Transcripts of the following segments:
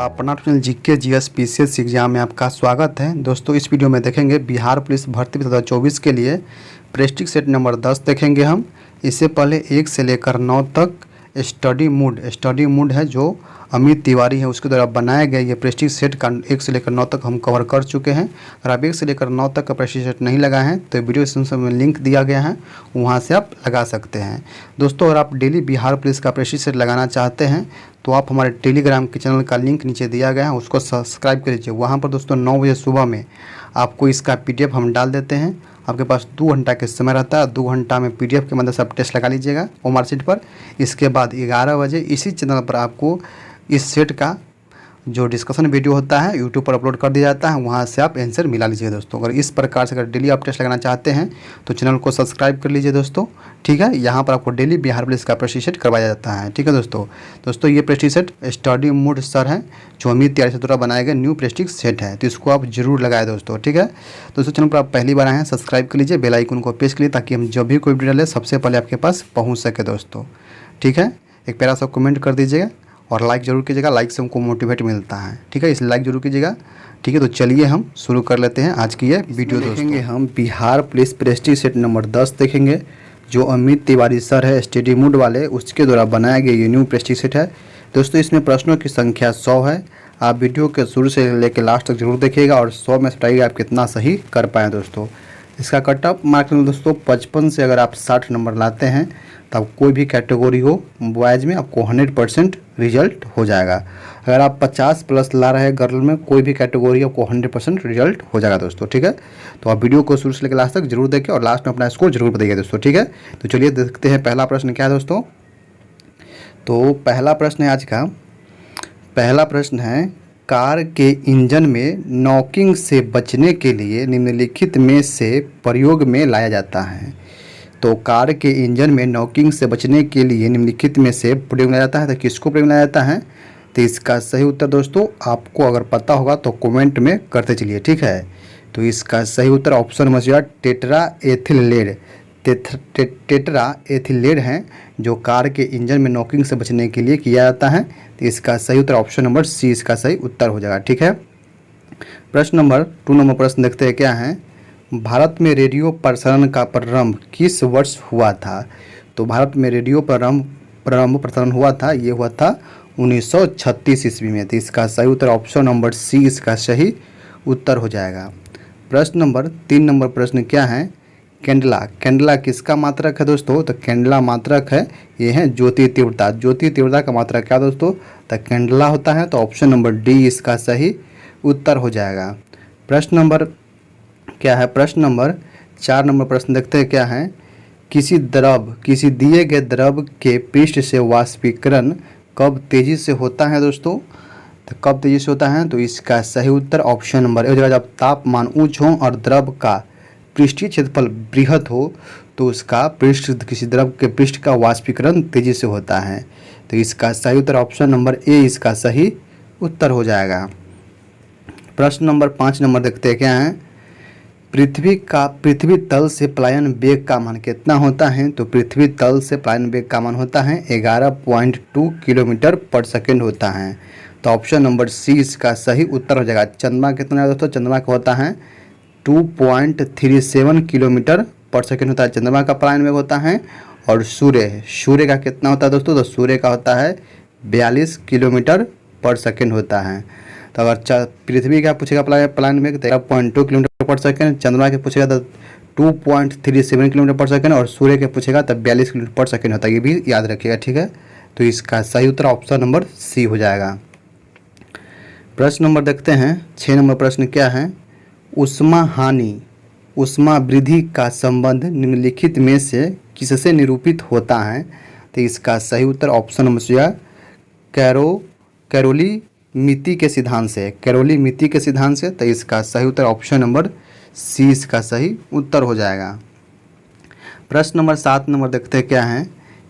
अपना channel GK GS PCS exam में आपका स्वागत है। दोस्तों इस वीडियो में देखेंगे बिहार पुलिस भर्ती 2024 के लिए प्रेस्टिज सेट नंबर 10 देखेंगे हम। इससे पहले 1 से लेकर 9 तक स्टडी मूड है जो अमित तिवारी है उसके द्वारा बनाया गया ये प्रेस्टिज सेट का 1 से लेकर 9 तक हम कवर कर चुके हैं। अगर आप 1 से लेकर 9 तक का प्रेस्टिज सेट नहीं लगाए हैं तो वीडियो डिस्क्रिप्शन में लिंक दिया गया है, वहां से आप लगा सकते हैं। दोस्तों अगर आप डेली बिहार पुलिस का प्रेस्टिज सेट लगाना चाहते हैं तो आप हमारे टेलीग्राम के चैनल का लिंक नीचे दिया गया है, उसको सब्सक्राइब कर लीजिए। वहाँ पर दोस्तों 9 बजे सुबह में आपको इसका PDF हम डाल देते हैं। आपके पास 2 घंटा के समय रहता है, 2 घंटा में PDF के मदद से आप टेस्ट लगा लीजिएगा ओमआर सीट पर। इसके बाद 11 बजे इसी चैनल पर आपको इस सेट का जो डिस्कशन वीडियो होता है यूट्यूब पर अपलोड कर दिया जाता है, वहाँ से आप आंसर मिला लीजिएगा। दोस्तों अगर इस प्रकार से अगर डेली आप टेस्ट लगाना चाहते हैं तो चैनल को सब्सक्राइब कर लीजिए दोस्तों, ठीक है। यहाँ पर आपको डेली बिहार पुलिस का प्रेस्टिज सेट करवाया जाता है, ठीक है दोस्तों ये prestige set study mood sir है जो अमित तिवारी से द्वारा बनाया गया न्यू प्रेस्टिज सेट है, तो इसको आप जरूर लगाए दोस्तों, ठीक है। दोस्तों चैनल पर आप पहली बार आए हैं सब्सक्राइब कर लीजिए, बेल आइकन को प्रेस कर लीजिए ताकि हम जब भी कोई वीडियो डालें सबसे पहले आपके पास पहुँच सके दोस्तों, ठीक है। एक प्यारा सा कमेंट कर दीजिएगा और लाइक ज़रूर कीजिएगा, लाइक से हमको मोटिवेट मिलता है, ठीक है, इसलिए लाइक ज़रूर कीजिएगा, ठीक है। तो चलिए हम शुरू कर लेते हैं आज की ये वीडियो। देखेंगे हम Bihar police prestige set number 10 देखेंगे जो अमित तिवारी सर है स्टडी मूड वाले, उसके द्वारा बनाया गया ये न्यू प्रेस्टिज सेट है। दोस्तों इसमें प्रश्नों की संख्या 100 है। आप वीडियो के शुरू से लेकर लास्ट तक जरूर देखिएगा और 100 में से बताइएगा आप कितना सही कर पाएँ दोस्तों। इसका कट ऑफ मार्क्स दोस्तों 55 से अगर आप 60 नंबर लाते हैं तब कोई भी कैटेगरी हो बॉयज़ में आपको 100% रिजल्ट हो जाएगा। अगर आप 50 प्लस ला रहे हैं गर्ल में कोई भी कैटेगरी आपको 100% रिजल्ट हो जाएगा दोस्तों, ठीक है। तो आप वीडियो को शुरू से लेकर लास्ट तक जरूर देखें और लास्ट में अपना स्कोर जरूर बताइए दोस्तों, ठीक है। तो चलिए देखते हैं पहला प्रश्न क्या है दोस्तों। तो पहला प्रश्न है आज का, पहला प्रश्न है कार के इंजन में नॉकिंग से बचने के लिए निम्नलिखित में से प्रयोग में लाया जाता है। तो कार के इंजन में नॉकिंग से बचने के लिए निम्नलिखित में से प्रयोग लाया जाता है, तो किसको प्रयोग लाया जाता है। तो इसका सही उत्तर दोस्तों आपको अगर पता होगा तो कमेंट में करते चलिए, ठीक है। तो इसका सही उत्तर ऑप्शन नंबर सी टेट्रा एथिलेट हैं जो कार के इंजन में नॉकिंग से बचने के लिए किया जाता है। तो इसका सही उत्तर ऑप्शन नंबर सी इसका सही उत्तर हो जाएगा, ठीक है। प्रश्न नंबर 2 नंबर प्रश्न देखते हैं क्या है। भारत में रेडियो प्रसारण का प्रारंभ किस वर्ष हुआ था। तो भारत में रेडियो प्रारंभ प्रसारण हुआ था, ये हुआ था 1936 ईस्वी में। तो इसका सही उत्तर ऑप्शन नंबर सी इसका सही उत्तर हो जाएगा। प्रश्न नंबर 3 नंबर प्रश्न क्या है। कैंडला किसका मात्रक है दोस्तों। तो कैंडला मात्रक है ये है ज्योति तीव्रता का मात्रक क्या दोस्तों। तो कैंडला होता है, तो ऑप्शन नंबर डी इसका सही उत्तर हो जाएगा। प्रश्न नंबर क्या है, प्रश्न नंबर 4 नंबर प्रश्न देखते हैं क्या है। किसी दिए गए द्रव के पृष्ठ से वाष्पीकरण कब तेजी से होता है दोस्तों। तो कब तेजी से होता है, तो इसका सही उत्तर ऑप्शन नंबर ए, जब तापमान उच्च हो और द्रव का पृष्ठीय क्षेत्रफल बृहद हो तो उसका किसी द्रव के पृष्ठ का वाष्पीकरण तेजी से होता है। तो इसका सही उत्तर ऑप्शन नंबर ए इसका सही उत्तर हो जाएगा। प्रश्न नंबर 5 नंबर देखते हैं क्या है। पृथ्वी तल से पलायन वेग का मान कितना होता है। तो पृथ्वी तल से पलायन वेग का मान होता है 11.2 किलोमीटर पर सेकेंड होता है। तो ऑप्शन नंबर सी इसका सही उत्तर हो जाएगा। चंद्रमा कितना है दोस्तों, चंद्रमा का होता है 2.37 किलोमीटर पर सेकेंड होता है चंद्रमा का पलायन वेग होता है। और सूर्य का कितना होता है दोस्तों। तो सूर्य का होता है 42 किलोमीटर पर सेकेंड होता है। तो अगर पृथ्वी का पूछेगा पलायन वेग 13.2 किलोमीटर पर सेकेंड, चंद्रमा के पूछेगा तो 2.37 किलोमीटर पर सेकेंड और सूर्य के पूछेगा तो 42 किलोमीटर पर सेकेंड होता है, ये भी याद रखिएगा, ठीक है। तो इसका सही उत्तर ऑप्शन नंबर सी हो जाएगा। प्रश्न नंबर देखते हैं 6 नंबर प्रश्न क्या है। उष्मा वृद्धि का संबंध निम्नलिखित में से किससे निरूपित होता है। तो इसका सही उत्तर ऑप्शन नंबर सी कैरोली मिति के सिद्धांत से। तो इसका सही उत्तर ऑप्शन नंबर सी इसका सही उत्तर हो जाएगा। प्रश्न नंबर 7 नंबर देखते हैं क्या है।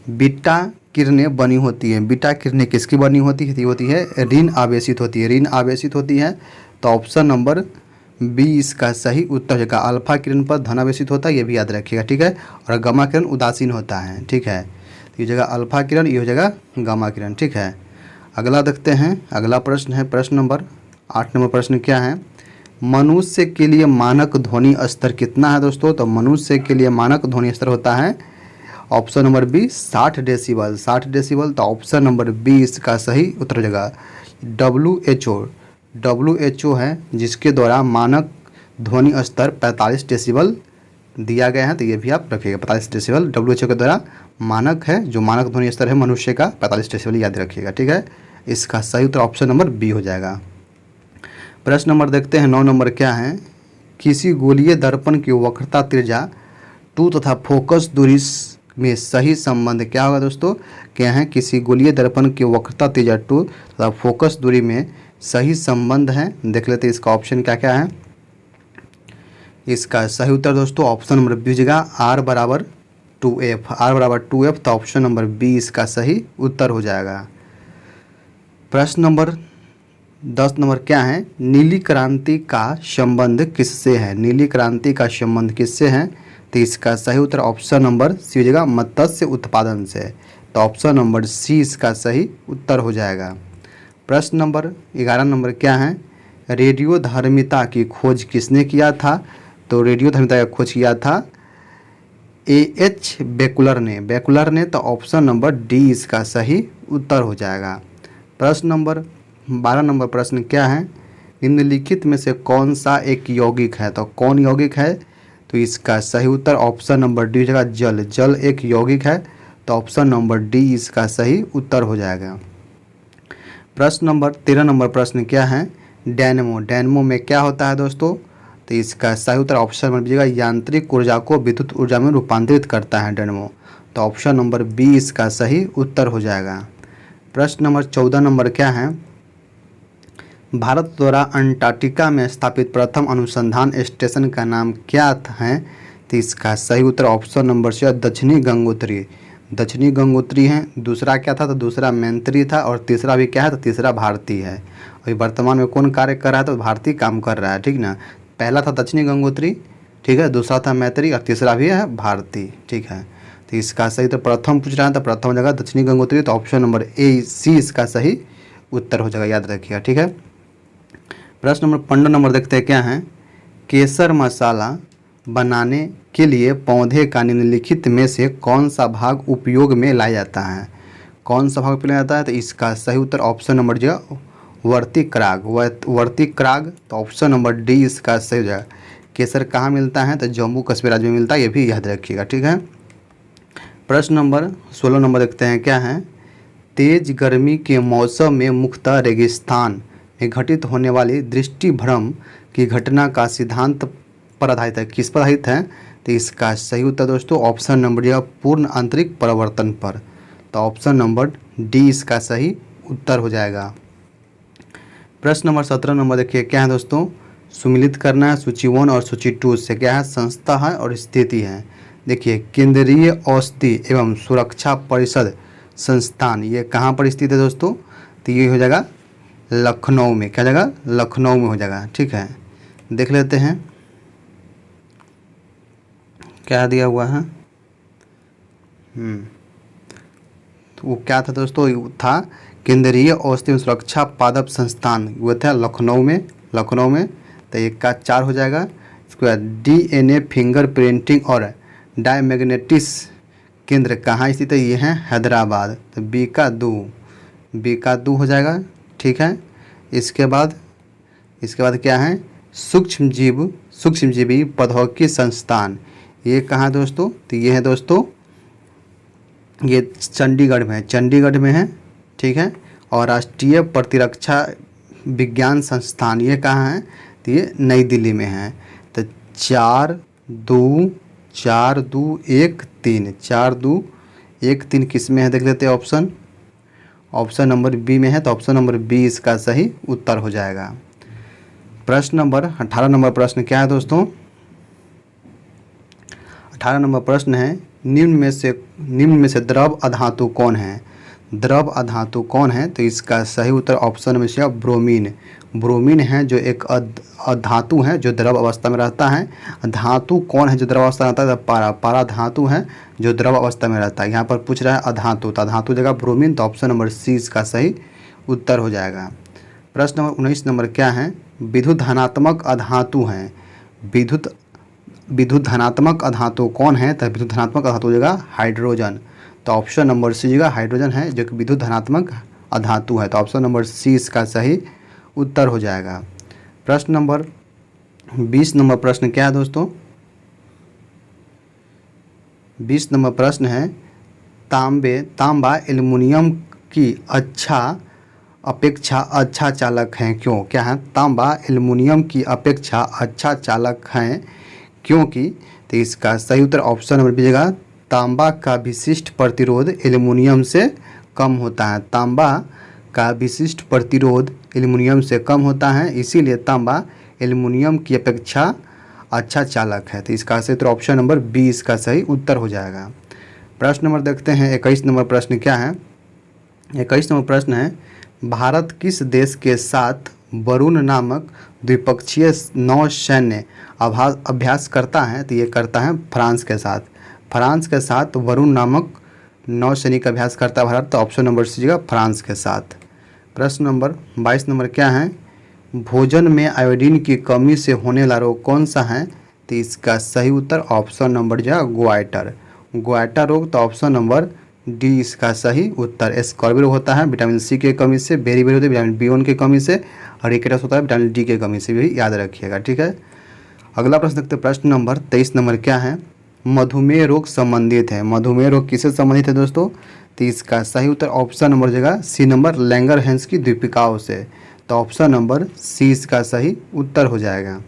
बीटा किरणें बनी होती हैं, बीटा किरणें किसकी बनी होती है। होती है ऋण आवेशित होती है। तो ऑप्शन नंबर बी इसका सही उत्तर होगा। अल्फा किरण पर धन आवेशित होता है, ये भी याद रखिएगा, ठीक है। और गामा किरण उदासीन होता है, ठीक है। तो ये जगह अल्फा किरण, ये हो जाएगा गामा किरण, ठीक है। अगला देखते हैं, अगला प्रश्न है प्रश्न नंबर 8 नंबर प्रश्न क्या है, मनुष्य के लिए मानक ध्वनि स्तर कितना है दोस्तों। तो मनुष्य के लिए मानक ध्वनि स्तर होता है option number B 60 decibel. 60 decibel, तो ऑप्शन नंबर बी इसका सही उत्तर हो जाएगा। WHO है जिसके द्वारा मानक ध्वनि स्तर 45 डेसिबल दिया गया है, तो ये भी आप रखिएगा 45 डेसिबल WHO के द्वारा मानक है, जो मानक ध्वनि स्तर है मनुष्य का 45 डेसिबल याद रखिएगा, ठीक है। इसका सही उत्तर ऑप्शन नंबर बी हो जाएगा। प्रश्न नंबर देखते हैं 9 नंबर क्या है, किसी गोलीय दर्पण की वक्रता त्रिज्या 2 तथा फोकस दूरी में सही संबंध क्या होगा दोस्तों। क्या है, किसी गोलीय दर्पण की वक्रता त्रिज्या 2 तथा फोकस दूरी में सही संबंध है। देख लेते हैं इसका ऑप्शन क्या क्या है। इसका सही उत्तर दोस्तों ऑप्शन नंबर बी हो जाएगा R बराबर 2F, तो ऑप्शन नंबर बी इसका सही उत्तर हो जाएगा। प्रश्न नंबर 10 नंबर क्या है, नीली क्रांति का संबंध किससे है। नीली क्रांति का संबंध किससे है, तो इसका सही उत्तर ऑप्शन नंबर सी हो जाएगा मत्स्य उत्पादन से, तो ऑप्शन नंबर सी इसका सही उत्तर हो जाएगा। प्रश्न नंबर 11 नंबर क्या है, रेडियोधर्मिता की खोज किसने किया था। तो रेडियोधर्मिता का खोज किया था AH बेकुलर ने, तो ऑप्शन नंबर डी इसका सही उत्तर हो जाएगा। प्रश्न नंबर 12 नंबर प्रश्न क्या है, निम्नलिखित में से कौन सा एक यौगिक है। तो कौन यौगिक है, तो इसका सही उत्तर ऑप्शन नंबर डी हो जाएगा जल एक यौगिक है, तो ऑप्शन नंबर डी इसका सही उत्तर हो जाएगा। प्रश्न नंबर 13 नंबर प्रश्न क्या है, डायनेमो में क्या होता है दोस्तों। तो इसका सही उत्तर ऑप्शन नंबर बी जाएगा यांत्रिक ऊर्जा को विद्युत ऊर्जा में रूपांतरित करता है डायनेमो, तो ऑप्शन नंबर बी इसका सही उत्तर हो जाएगा। प्रश्न नंबर 14 नंबर क्या है, भारत द्वारा अंटार्कटिका में स्थापित प्रथम अनुसंधान स्टेशन का नाम क्या है। तो इसका सही उत्तर ऑप्शन नंबर सी दक्षिणी गंगोत्री है। दूसरा क्या था, तो दूसरा मैत्री था, और तीसरा भी क्या है, तो तीसरा भारती है। अभी वर्तमान में कौन कार्य कर रहा है, तो भारती काम कर रहा है, ठीक ना। पहला था दक्षिणी गंगोत्री, ठीक है, दूसरा था मैत्री, और तीसरा भी है भारती, ठीक है। तो इसका सही तो प्रथम पूछ रहा है, तो प्रथम जगह दक्षिणी गंगोत्री, तो ऑप्शन नंबर ए सी इसका सही उत्तर हो जाएगा, याद रखिएगा, ठीक है। प्रश्न नंबर 15 नंबर देखते हैं क्या है, केसर मसाला बनाने के लिए पौधे का निम्नलिखित में से कौन सा भाग उपयोग में लाया जाता है। कौन सा भाग उपयोग में लाया जाता है, तो इसका सही उत्तर ऑप्शन नंबर जो वर्ती क्राग, तो ऑप्शन नंबर डी इसका सही हो जाएगा। केसर कहाँ मिलता है, तो जम्मू कश्मीर राज्य में मिलता है, ये भी याद रखिएगा, ठीक है। प्रश्न नंबर 16 नंबर देखते हैं क्या है, तेज गर्मी के मौसम में मुख्यतः रेगिस्तान में घटित होने वाली दृष्टि भ्रम की घटना का सिद्धांत पर आधारित है, किस पर आधारित है। तो इसका सही उत्तर दोस्तों ऑप्शन नंबर डी पूर्ण आंतरिक परिवर्तन पर, तो ऑप्शन नंबर डी इसका सही उत्तर हो जाएगा। प्रश्न नंबर 17 नंबर देखिए क्या है दोस्तों, सुमिलित करना है सूची 1 और सूची 2 से, क्या है, संस्था है और स्थिति है। देखिए केंद्रीय औषधि एवं सुरक्षा परिषद संस्थान, ये कहाँ पर स्थित है दोस्तों, तो ये हो जाएगा लखनऊ में, क्या जाएगा, लखनऊ में हो जाएगा, ठीक है। देख लेते हैं क्या दिया हुआ है। तो वो क्या था दोस्तों, था केंद्रीय औषधि सुरक्षा पादप संस्थान, वो था लखनऊ में, तो एक का 4 हो जाएगा। इसके बाद DNA फिंगरप्रिंटिंग और डायमैग्नेटिस केंद्र कहाँ स्थित है, ये है हैदराबाद, तो बी का 2 हो जाएगा, ठीक है। इसके बाद क्या है, सूक्ष्मजीवी प्रौद्योगिकी संस्थान, ये कहाँ दोस्तों, तो ये है दोस्तों, ये चंडीगढ़ में है, ठीक है। और राष्ट्रीय प्रतिरक्षा विज्ञान संस्थान, ये कहाँ है, तो ये नई दिल्ली में है। तो 4 2 1 3 किस में है, देख लेते हैं ऑप्शन नंबर बी में है, तो ऑप्शन नंबर बी इसका सही उत्तर हो जाएगा। प्रश्न नंबर 18 नंबर प्रश्न क्या है दोस्तों, 18 नंबर प्रश्न है, निम्न में से द्रव अधातु कौन है। तो इसका सही उत्तर ऑप्शन में से ब्रोमीन है, जो एक अधातु है जो द्रव अवस्था में रहता है। धातु कौन है जो द्रव अवस्था में रहता है, तो पारा धातु है जो द्रव अवस्था में रहता है। यहाँ पर पूछ रहा है अधातु, तो अधातु जगह ब्रोमीन, तो ऑप्शन नंबर सी इसका सही उत्तर हो जाएगा। प्रश्न नंबर 19 नंबर क्या है, विद्युत धनात्मक अधातु हैं। विद्युत धनात्मक अधातु कौन है, तो विद्युत धनात्मक अधातु हो जाएगा हाइड्रोजन। तो ऑप्शन नंबर सी जगह हाइड्रोजन है जो कि विद्युत धनात्मक अधातु है। तो ऑप्शन नंबर सी इसका सही उत्तर हो जाएगा। प्रश्न नंबर 20 नंबर प्रश्न क्या है दोस्तों, 20 नंबर प्रश्न है, तांबा एल्युमिनियम की अपेक्षा अच्छा चालक हैं क्यों। क्या है, तांबा एल्युमिनियम की अपेक्षा अच्छा चालक हैं क्योंकि। तो इसका सही उत्तर ऑप्शन नंबर बी जगह, तांबा का विशिष्ट प्रतिरोध एल्युमिनियम से कम होता है। तांबा का विशिष्ट प्रतिरोध एल्युमिनियम से कम होता है, इसीलिए तांबा एल्युमिनियम की अपेक्षा अच्छा चालक है। तो इसका सही उत्तर ऑप्शन नंबर बी इसका सही उत्तर हो जाएगा। प्रश्न नंबर देखते हैं 21 नंबर प्रश्न क्या है। 21 नंबर प्रश्न है, भारत किस देश के साथ वरुण नामक द्विपक्षीय नौसैन्य अभ्यास करता है। तो ये करता है फ्रांस के साथ। फ्रांस के साथ वरुण नामक नौसैनिक अभ्यास करता है भारत। तो ऑप्शन नंबर सी जगह फ्रांस के साथ। प्रश्न नंबर 22 नंबर क्या है, भोजन में आयोडीन की कमी से होने वाला रोग कौन सा है। तो इसका सही उत्तर ऑप्शन नंबर जो है ग्वाइटर रोग। तो ऑप्शन नंबर डी इसका सही उत्तर। स्कॉर्बी रोग होता है विटामिन सी की कमी से, बेरीबेरी होती है विटामिन B1 की कमी से, और रिकेटस होता है विटामिन डी की कमी से, भी याद रखिएगा, ठीक है। अगला प्रश्न देखते हैं, प्रश्न नंबर 23 नंबर क्या है, मधुमेह रोग संबंधित है। मधुमेह रोग किससे संबंधित है दोस्तों। तो इसका सही उत्तर ऑप्शन नंबर जगह सी नंबर लैंगरहैंस की दीपिकाओं से। तो ऑप्शन नंबर सी इसका सही उत्तर हो जाएगा।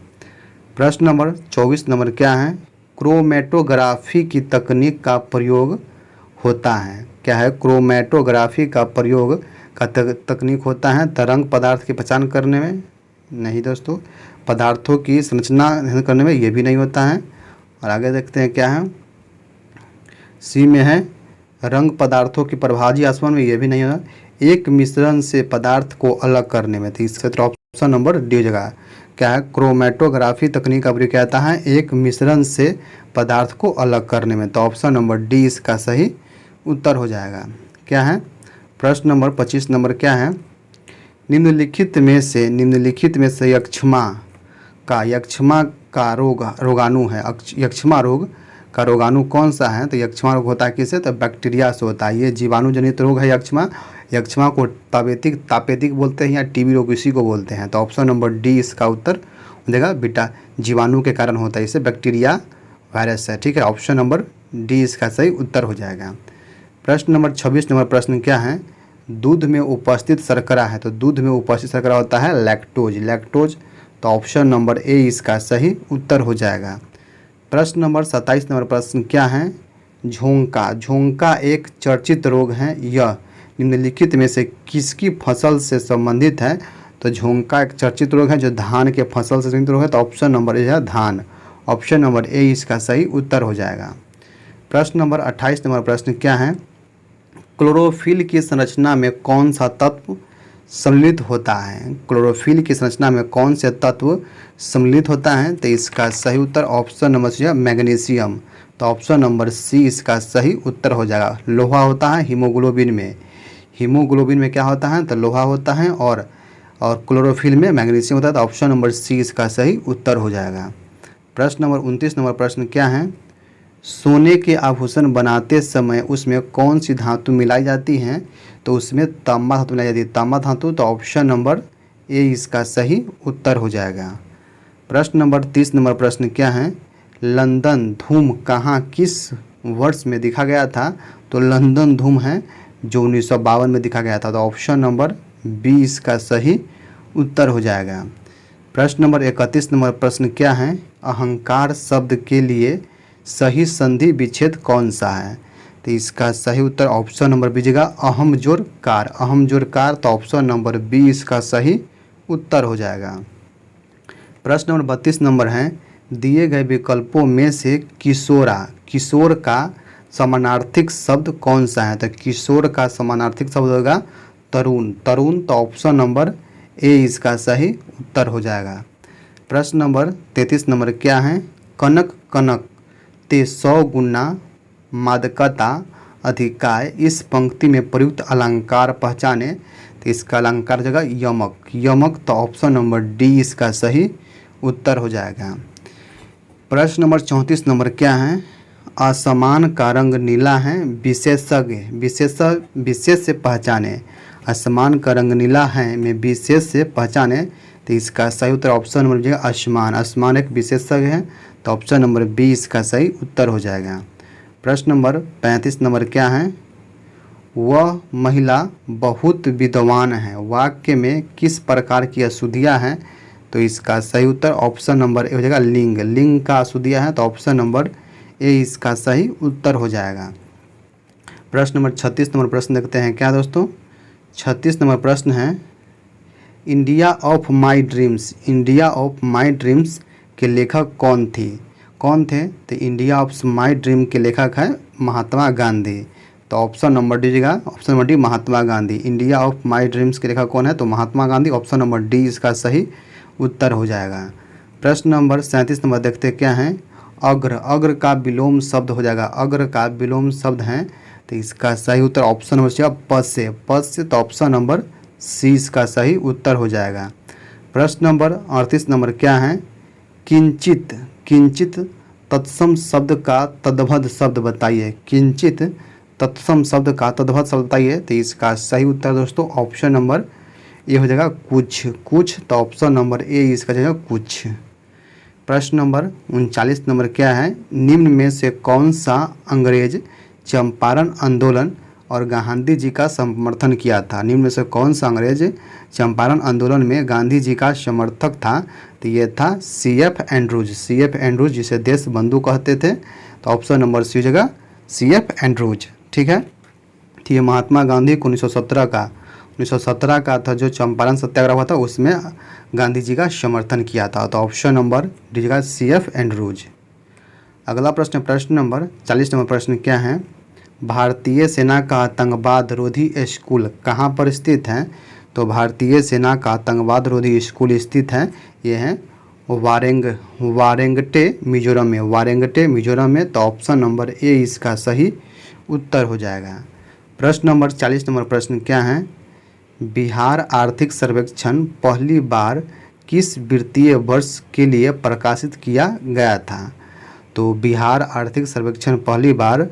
प्रश्न नंबर 24 नंबर क्या है, क्रोमेटोग्राफी की तकनीक का प्रयोग होता है। क्या है, क्रोमेटोग्राफी का प्रयोग का तकनीक होता है तरंग पदार्थ की पहचान करने में। नहीं दोस्तों, पदार्थों की संरचना करने में, ये भी नहीं होता है। और आगे देखते हैं क्या है, सी में है रंग पदार्थों की प्रभाजी आसमान में, ये भी नहीं होता। एक मिश्रण से पदार्थ को अलग करने में। तो इसका ऑप्शन नंबर डी जगह क्या है, क्रोमेटोग्राफी तकनीक का प्रयोग किया जाता है एक मिश्रण से पदार्थ को अलग करने में। तो ऑप्शन नंबर डी इसका सही उत्तर हो जाएगा। क्या है, प्रश्न नंबर 25 नंबर क्या है, निम्नलिखित में से यक्षमा का रोगाणु है। यक्षमा रोग का रोगाणु कौन सा है। तो यक्षमा रोग होता है किससे, तो बैक्टीरिया से होता है। ये जीवाणु जनित रोग है यक्षमा को तापेतिक बोलते हैं या टीबी रोग इसी को बोलते हैं। तो ऑप्शन नंबर डी इसका उत्तर हो जाएगा, जीवाणु के कारण होता है, इसे बैक्टीरिया वायरस है, ठीक है। ऑप्शन नंबर डी इसका सही उत्तर हो जाएगा। प्रश्न नंबर 26 नंबर प्रश्न क्या है, दूध में उपस्थित शर्करा है। तो दूध में उपस्थित शर्करा होता है लैक्टोज। तो ऑप्शन नंबर ए इसका सही उत्तर हो जाएगा। प्रश्न नंबर 27 नंबर प्रश्न क्या है, झोंका एक चर्चित रोग है, यह निम्नलिखित में से किसकी फसल से संबंधित है। तो झोंका एक चर्चित रोग है जो धान के फसल से संबंधित रोग है। तो ऑप्शन नंबर ए है धान। ऑप्शन नंबर ए इसका सही उत्तर हो जाएगा। प्रश्न नंबर 28 नंबर प्रश्न क्या है, क्लोरोफिल की संरचना में कौन सा तत्व सम्मिलित होता है। क्लोरोफिल की संरचना में कौन से तत्व सम्मिलित होता है। तो इसका सही उत्तर ऑप्शन नंबर सी है मैग्नीशियम। तो ऑप्शन नंबर सी इसका सही उत्तर हो जाएगा। लोहा होता है हीमोग्लोबिन में क्या होता है, तो लोहा होता है, और क्लोरोफिल में मैग्नीशियम होता है। तो ऑप्शन नंबर सी इसका सही उत्तर हो जाएगा। प्रश्न नंबर 29 नंबर प्रश्न क्या है, सोने के आभूषण बनाते समय उसमें कौन सी धातु मिलाई जाती है। तो उसमें तांबा धातु मिलाई जाती है, तांबा धातु। तो ऑप्शन नंबर ए इसका सही उत्तर हो जाएगा। प्रश्न नंबर 30 नंबर प्रश्न क्या है, लंदन धूम कहाँ किस वर्ष में दिखा गया था। तो लंदन धूम है जो 1952 में दिखा गया था। तो ऑप्शन नंबर बी इसका सही उत्तर हो जाएगा। प्रश्न नंबर 31 नंबर प्रश्न क्या है, अहंकार शब्द के लिए सही संधि विच्छेद कौन सा है। तो इसका सही उत्तर ऑप्शन नंबर बी जगह अहम जोर कार। तो ऑप्शन नंबर बी इसका सही उत्तर हो जाएगा। प्रश्न नंबर 32 नंबर है, दिए गए विकल्पों में से किशोर का समानार्थिक शब्द कौन सा है। तो किशोर का समानार्थिक शब्द होगा तरुण। तो ऑप्शन नंबर ए इसका सही उत्तर हो जाएगा। प्रश्न नंबर 33 नंबर क्या है, कनक ते 100 गुना मादकता अधिकाय इस पंक्ति में प्रयुक्त अलंकार पहचाने। तो इसका अलंकार हो जाएगा यमक, यमक। तो ऑप्शन नंबर डी इसका सही उत्तर हो जाएगा। प्रश्न नंबर 34 नंबर क्या है? आसमान का रंग नीला है, विशेषज्ञ विशेष से पहचाने। आसमान का रंग नीला है में विशेष से पहचाने, तो इसका सही उत्तर ऑप्शन नंबर जाएगा आसमान। आसमान एक विशेषज्ञ है, तो ऑप्शन नंबर बी इसका सही उत्तर हो जाएगा। प्रश्न नंबर 35 नंबर क्या है? वह महिला बहुत विद्वान है, वाक्य में किस प्रकार की अशुद्धियाँ हैं? तो इसका सही उत्तर ऑप्शन नंबर ए हो जाएगा लिंग, लिंग का अशुद्धियाँ है, तो ऑप्शन नंबर ए इसका सही उत्तर हो जाएगा। प्रश्न नंबर 36 नंबर प्रश्न देखते हैं क्या दोस्तों? 36 नंबर प्रश्न है, India of my dreams, India of my dreams के लेखक कौन थे? तो इंडिया ऑफ माई ड्रीम के लेखक है महात्मा गांधी। तो ऑप्शन नंबर डी देगा, option number D Mahatma Gandhi. India of my dreams के लेखक कौन है? तो Mahatma Gandhi. Option number D इसका सही उत्तर हो जाएगा। प्रश्न नंबर 37 नंबर देखते क्या हैं? अग्र, अग्र का विलोम शब्द हो जाएगा, अग्र का विलोम शब्द है, तो इसका सही उत्तर ऑप्शन नंबर पद से, पद से, तो ऑप्शन नंबर सी इसका सही उत्तर हो जाएगा। प्रश्न नंबर 38 नंबर क्या है? किंचित, किंचित तत्सम शब्द का तद्भव शब्द बताइए। किंचित तत्सम शब्द का तद्भव शब्द बताइए, तो इसका सही उत्तर दोस्तों ऑप्शन नंबर ए हो जाएगा कुछ, कुछ, तो ऑप्शन नंबर ए इसका जाएगा कुछ। प्रश्न नंबर 39 नंबर क्या है? निम्न में से कौन सा अंग्रेज चंपारण आंदोलन और गांधी जी का समर्थन किया था? निम्न में से कौन सा अंग्रेज चंपारण आंदोलन में गांधी जी का समर्थक था? तो ये था CF एंड्रूज, CF एंड्रूज जिसे देश बंधु कहते थे, तो ऑप्शन नंबर सी हो जाएगा CF एंड्रूज। ठीक है, तो ये महात्मा गांधी को 1917 का था जो चंपारण सत्याग्रह हुआ था, उसमें गांधी जी का समर्थन किया था, तो ऑप्शन नंबर डी जगह CF एंड्रूज। अगला प्रश्न, प्रश्न नंबर 40 नंबर प्रश्न क्या है? भारतीय सेना का आतंकवाद रोधी स्कूल कहाँ पर स्थित है? तो भारतीय सेना का आतंकवाद रोधी स्कूल स्थित है, ये है वारेंगटे मिजोरम में, वारेंगटे मिजोरम में, तो ऑप्शन नंबर ए इसका सही उत्तर हो जाएगा। प्रश्न नंबर 40 नंबर प्रश्न क्या है? बिहार आर्थिक सर्वेक्षण पहली बार किस वित्तीय वर्ष के लिए प्रकाशित किया गया था? तो बिहार आर्थिक सर्वेक्षण पहली बार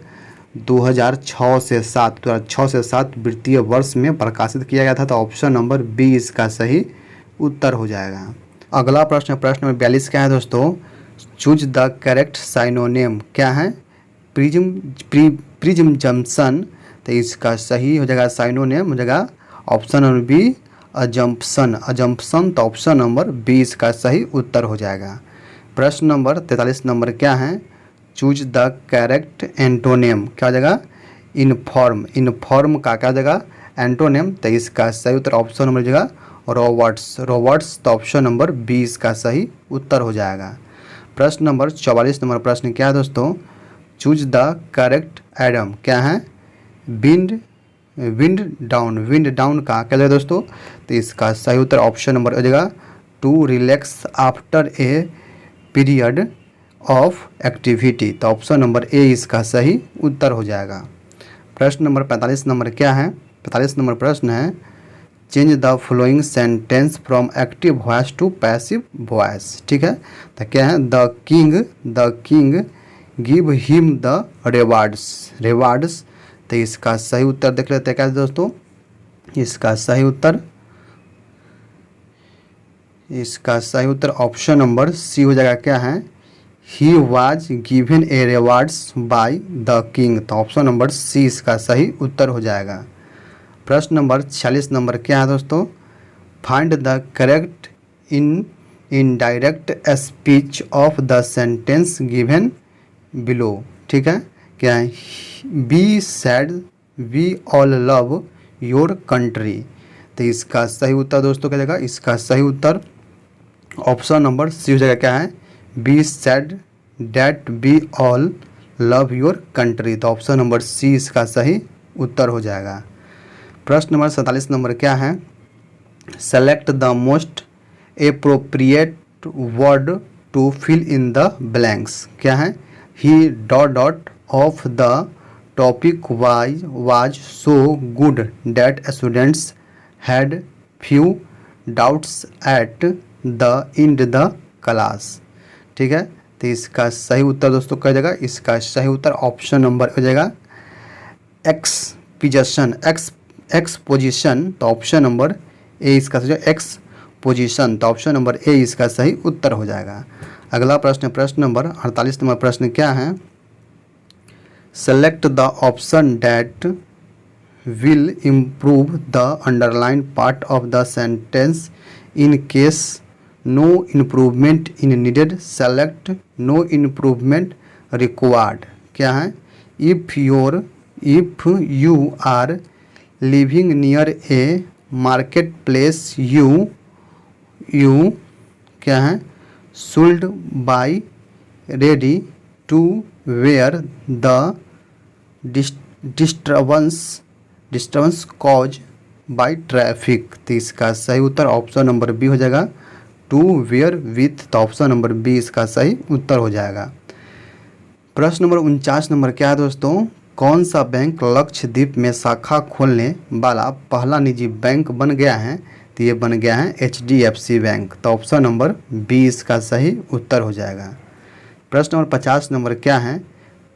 2006 से 7 वित्तीय वर्ष में प्रकाशित किया गया था, तो ऑप्शन नंबर बी इसका सही उत्तर हो जाएगा। अगला प्रश्न, प्रश्न नंबर 42 क्या है दोस्तों? चूज द करेक्ट साइनोनिम क्या है? प्रिज्म जंक्शन, तो इसका सही हो जाएगा साइनोनिम हो जाएगा option number B assumption, assumption, तो ऑप्शन नंबर बी इसका सही उत्तर हो जाएगा। प्रश्न नंबर 43 नंबर क्या है? चूज द करेक्ट एंटोनिम क्या हो जाएगा? इनफॉर्म, इनफॉर्म का क्या हो जाएगा? एंटोनिम, तो इसका सही उत्तर ऑप्शन नंबर हो जाएगा रोबोट्स, रोबोट्स, तो ऑप्शन नंबर बी इसका सही उत्तर हो जाएगा। प्रश्न नंबर 44 नंबर प्रश्न क्या है दोस्तों? चूज द करेक्ट एडम क्या है? विंड डाउन, विंड डाउन का क्या है दोस्तों? तो इसका सही उत्तर ऑप्शन नंबर हो जाएगा to relax after a period of activity, तो ऑप्शन नंबर ए इसका सही उत्तर हो जाएगा। प्रश्न नंबर 45 नंबर क्या है? 45 नंबर प्रश्न है change the following sentence from active voice to passive voice. ठीक है, तो क्या है? The king give him the rewards, rewards, तो इसका सही उत्तर देख लेते हैं क्या दोस्तों? इसका सही उत्तर ऑप्शन नंबर सी हो जाएगा क्या है? He was given A rewards by the king, तो ऑप्शन नंबर सी इसका सही उत्तर हो जाएगा। प्रश्न नंबर 46 नंबर क्या है दोस्तों? Find the correct indirect speech of the sentence given below. ठीक है, क्या है? B said we all love your country, तो इसका सही उत्तर दोस्तों क्या जाएगा? इसका सही उत्तर ऑप्शन नंबर सी हो जाएगा क्या है? B said that we all love your country, तो ऑप्शन नंबर सी इसका सही उत्तर हो जाएगा। प्रश्न नंबर 47 नंबर क्या है? Select the most appropriate word to fill in the blanks क्या है? He dot of the topic was so good that students had few doubts at the end the class. ठीक है, तो इसका सही उत्तर दोस्तों क्या हो जाएगा, इसका सही उत्तर ऑप्शन नंबर हो जाएगा एक्सपोजिशन। तो ऑप्शन नंबर ए इसका सही, एक्सपोजिशन, तो ऑप्शन नंबर ए इसका सही उत्तर हो जाएगा। अगला प्रश्न, प्रश्न नंबर 48 नंबर प्रश्न क्या है, select the option that will improve the underline part of the sentence in case no improvement in needed, select no improvement required. क्या है, if you are living near a market place you क्या है, should by ready to wear the disturbance cause by traffic. तो इसका सही उत्तर option number B हो जाएगा, टू वेयर विथ। तो ऑप्शन नंबर बी इसका सही उत्तर हो जाएगा। प्रश्न नंबर 49 नंबर क्या है दोस्तों, कौन सा बैंक लक्षद्वीप में शाखा खोलने वाला पहला निजी बैंक बन गया है, तो ये बन गया है HDFC बैंक। तो ऑप्शन नंबर बी इसका सही उत्तर हो जाएगा। प्रश्न नंबर 50 नंबर क्या है,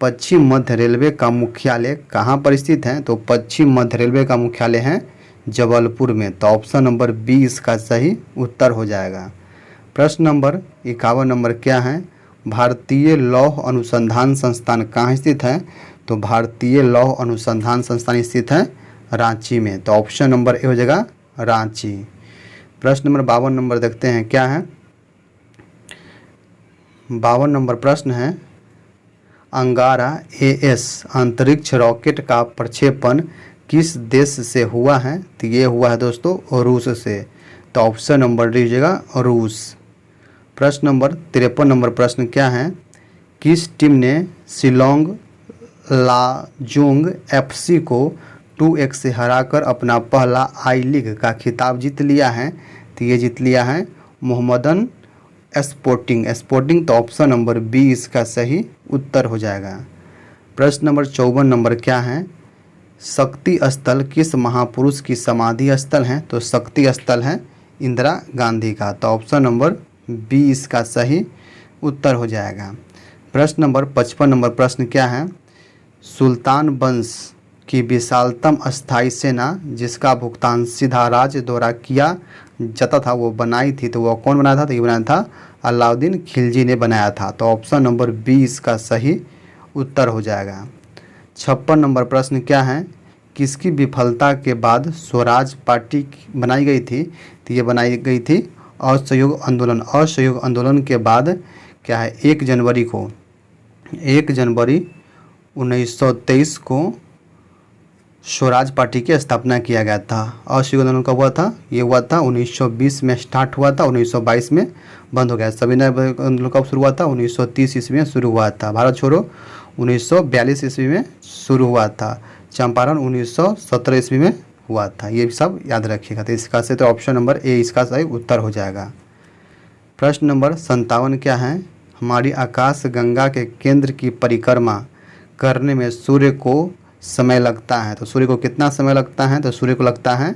पश्चिम मध्य रेलवे का मुख्यालय कहाँ पर स्थित है, तो पश्चिम मध्य रेलवे का मुख्यालय है जबलपुर में। तो ऑप्शन नंबर बी इसका सही उत्तर हो जाएगा। प्रश्न नंबर 51 नंबर क्या है, भारतीय लौह अनुसंधान संस्थान कहाँ स्थित है, तो भारतीय लौह अनुसंधान संस्थान स्थित है रांची में। तो ऑप्शन नंबर ए हो जाएगा रांची। प्रश्न नंबर 52 नंबर देखते हैं क्या है, 52 नंबर प्रश्न है, अंगारा AS अंतरिक्ष रॉकेट का प्रक्षेपण किस देश से हुआ है, तो ये हुआ है दोस्तों रूस से। तो ऑप्शन नंबर डी हो जाएगा रूस। प्रश्न नंबर 53 नंबर प्रश्न क्या है, किस टीम ने शिलोंग लाजोंग FC को 2-1 से हराकर अपना पहला आई लीग का खिताब जीत लिया है, तो ये जीत लिया है मोहम्मदन स्पोर्टिंग। तो ऑप्शन नंबर बी इसका सही उत्तर हो जाएगा। प्रश्न नंबर 54 नंबर क्या है, शक्ति स्थल किस महापुरुष की समाधि स्थल है, तो शक्ति स्थल है इंदिरा गांधी का। तो ऑप्शन नंबर बी इसका सही उत्तर हो जाएगा। प्रश्न नंबर 55 नंबर प्रश्न क्या है, सुल्तान वंश की विशालतम अस्थायी सेना जिसका भुगतान सीधा राज्य द्वारा किया जाता था वो बनाई थी, तो वो कौन बनाया था, तो ये बनाया था अलाउद्दीन खिलजी ने बनाया था। तो ऑप्शन नंबर बी इसका सही उत्तर हो जाएगा। 56 नंबर प्रश्न क्या है, किसकी विफलता के बाद स्वराज पार्टी बनाई गई थी, तो ये बनाई गई थी असहयोग आंदोलन। असहयोग आंदोलन के बाद क्या है, 1 जनवरी 1923 को स्वराज पार्टी की स्थापना किया गया था। असहयोग आंदोलन कब हुआ था, ये हुआ था 1920 में स्टार्ट हुआ था, 1922 में बंद हो गया। सविनय आंदोलन कब शुरू हुआ था, 1930 ईस्वी में शुरू हुआ था। भारत छोड़ो 1942 ईस्वी में शुरू हुआ था। चंपारण 1917 ईस्वी में हुआ था। ये सब याद रखिएगा। तो इसका से तो ऑप्शन नंबर ए इसका सही उत्तर हो जाएगा। प्रश्न नंबर 57 क्या है, हमारी आकाश गंगा के केंद्र की परिक्रमा करने में सूर्य को समय लगता है, तो सूर्य को कितना समय लगता है, तो सूर्य को लगता है